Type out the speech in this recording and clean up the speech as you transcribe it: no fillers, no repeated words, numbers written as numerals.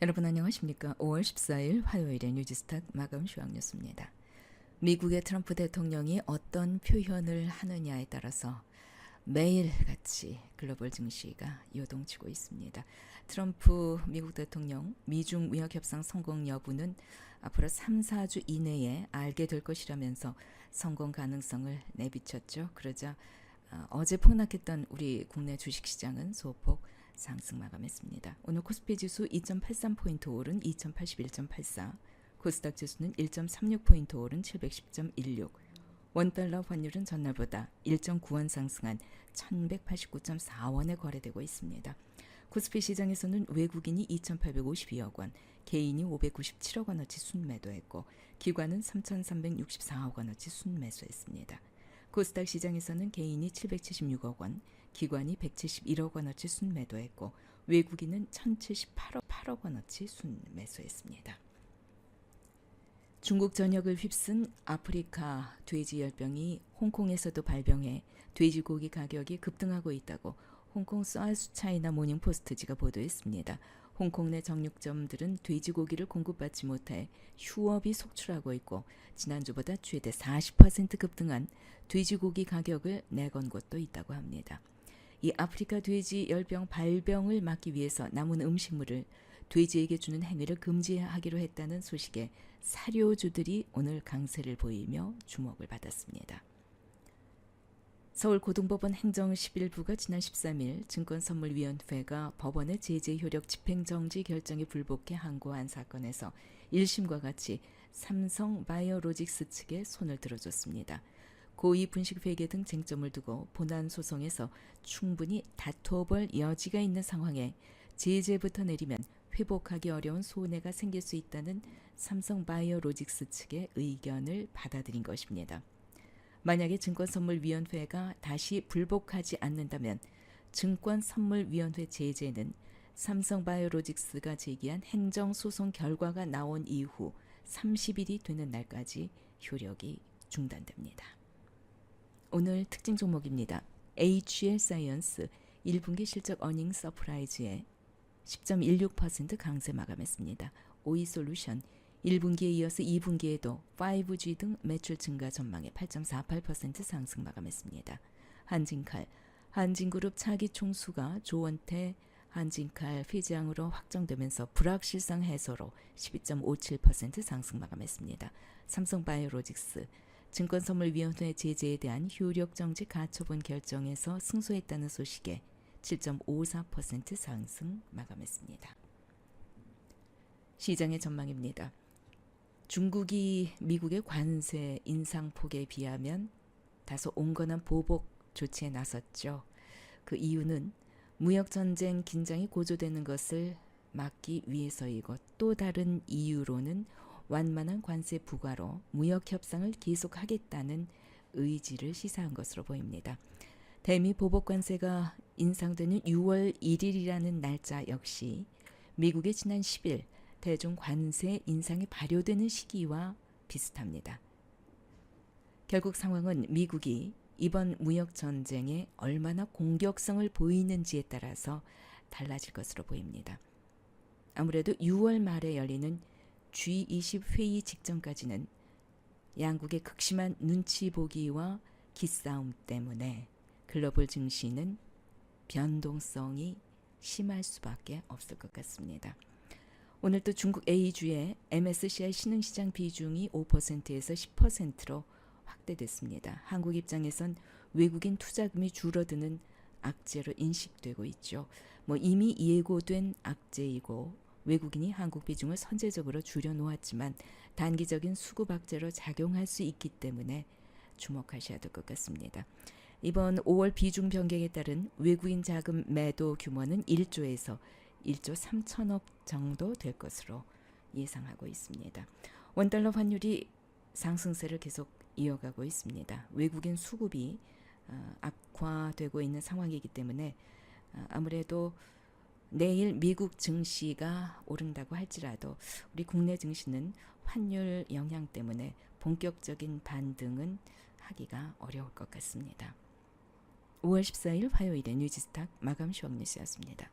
여러분 안녕하십니까? 5월 14일 화요일의 뉴지스탁 마감 쇼학 뉴스입니다. 미국의 트럼프 대통령이 어떤 표현을 하느냐에 따라서 매일같이 글로벌 증시가 요동치고 있습니다. 트럼프 미국 대통령 미중 무역 협상 성공 여부는 앞으로 3, 4주 이내에 알게 될 것이라면서 성공 가능성을 내비쳤죠. 그러자 어제 폭락했던 우리 국내 주식시장은 소폭 상승 마감했습니다. 오늘 코스피 지수 2.83포인트 오른 2081.84, 코스닥 지수는 1.36포인트 오른 710.16, 원달러 환율은 전날보다 1.9원 상승한 1189.4원에 거래되고 있습니다. 코스피 시장에서는 외국인이 2,852억 원, 개인이 597억 원어치 순매도했고 기관은 3,364억 원어치 순매수했습니다. 코스닥 시장에서는 개인이 776억 원, 기관이 171억 원어치 순매도했고 외국인은 1,078억 원어치 순매수했습니다. 중국 전역을 휩쓴 아프리카 돼지 열병이 홍콩에서도 발병해 돼지고기 가격이 급등하고 있다고 홍콩 사우스 차이나 모닝포스트지가 보도했습니다. 홍콩 내 정육점들은 돼지고기를 공급받지 못해 휴업이 속출하고 있고 지난주보다 최대 40% 급등한 돼지고기 가격을 내건 곳도 있다고 합니다. 이 아프리카 돼지 열병 발병을 막기 위해서 남은 음식물을 돼지에게 주는 행위를 금지하기로 했다는 소식에 사료주들이 오늘 강세를 보이며 주목을 받았습니다. 서울고등법원 행정11부가 지난 13일 증권선물위원회가 법원의 제재 효력 집행정지 결정에 불복해 항고한 사건에서 1심과 같이 삼성바이오로직스 측에 손을 들어줬습니다. 고의 분식 회계 등 쟁점을 두고 본안 소송에서 충분히 다퉈볼 여지가 있는 상황에 제재부터 내리면 회복하기 어려운 손해가 생길 수 있다는 삼성바이오로직스 측의 의견을 받아들인 것입니다. 만약에 증권선물위원회가 다시 불복하지 않는다면 증권선물위원회 제재는 삼성바이오로직스가 제기한 행정소송 결과가 나온 이후 30일이 되는 날까지 효력이 중단됩니다. 오늘 특징 종목입니다. HL 사이언스 1분기 실적 어닝 서프라이즈에 10.16% 강세 마감했습니다. 오이솔루션 1분기에 이어서 2분기에도 5G 등 매출 증가 전망에 8.48% 상승 마감했습니다. 한진칼, 한진그룹 차기 총수가 조원태 한진칼 회장으로 확정되면서 불확실성 해소로 12.57% 상승 마감했습니다. 삼성바이오로직스, 증권선물위원회 제재에 대한 효력정지 가처분 결정에서 승소했다는 소식에 7.54% 상승 마감했습니다. 시장의 전망입니다. 중국이 미국의 관세 인상폭에 비하면 다소 온건한 보복 조치에 나섰죠. 그 이유는 무역전쟁 긴장이 고조되는 것을 막기 위해서이고 또 다른 이유로는 완만한 관세 부과로 무역 협상을 계속하겠다는 의지를 시사한 것으로 보입니다. 대미 보복 관세가 인상되는 6월 1일이라는 날짜 역시 미국의 지난 10일 대중 관세 인상이 발효되는 시기와 비슷합니다. 결국 상황은 미국이 이번 무역 전쟁에 얼마나 공격성을 보이는지에 따라서 달라질 것으로 보입니다. 아무래도 6월 말에 열리는 G20 회의 직전까지는 양국의 극심한 눈치 보기와 기싸움 때문에 글로벌 증시는 변동성이 심할 수밖에 없을 것 같습니다. 오늘 또 중국 A주의 MSCI 신흥시장 비중이 5%에서 10%로 확대됐습니다. 한국 입장에선 외국인 투자금이 줄어드는 악재로 인식되고 있죠. 이미 예고된 악재이고 외국인이 한국 비중을 선제적으로 줄여놓았지만 단기적인 수급 악재로 작용할 수 있기 때문에 주목하셔야 될 것 같습니다. 이번 5월 비중 변경에 따른 외국인 자금 매도 규모는 1조에서 1조 3천억 정도 될 것으로 예상하고 있습니다. 원달러 환율이 상승세를 계속 이어가고 있습니다. 외국인 수급이 악화되고 있는 상황이기 때문에 아무래도 내일 미국 증시가 오른다고 할지라도 우리 국내 증시는 환율 영향 때문에 본격적인 반등은 하기가 어려울 것 같습니다. 5월 14일 화요일의 뉴지스탁 마감 쇼 뉴스였습니다.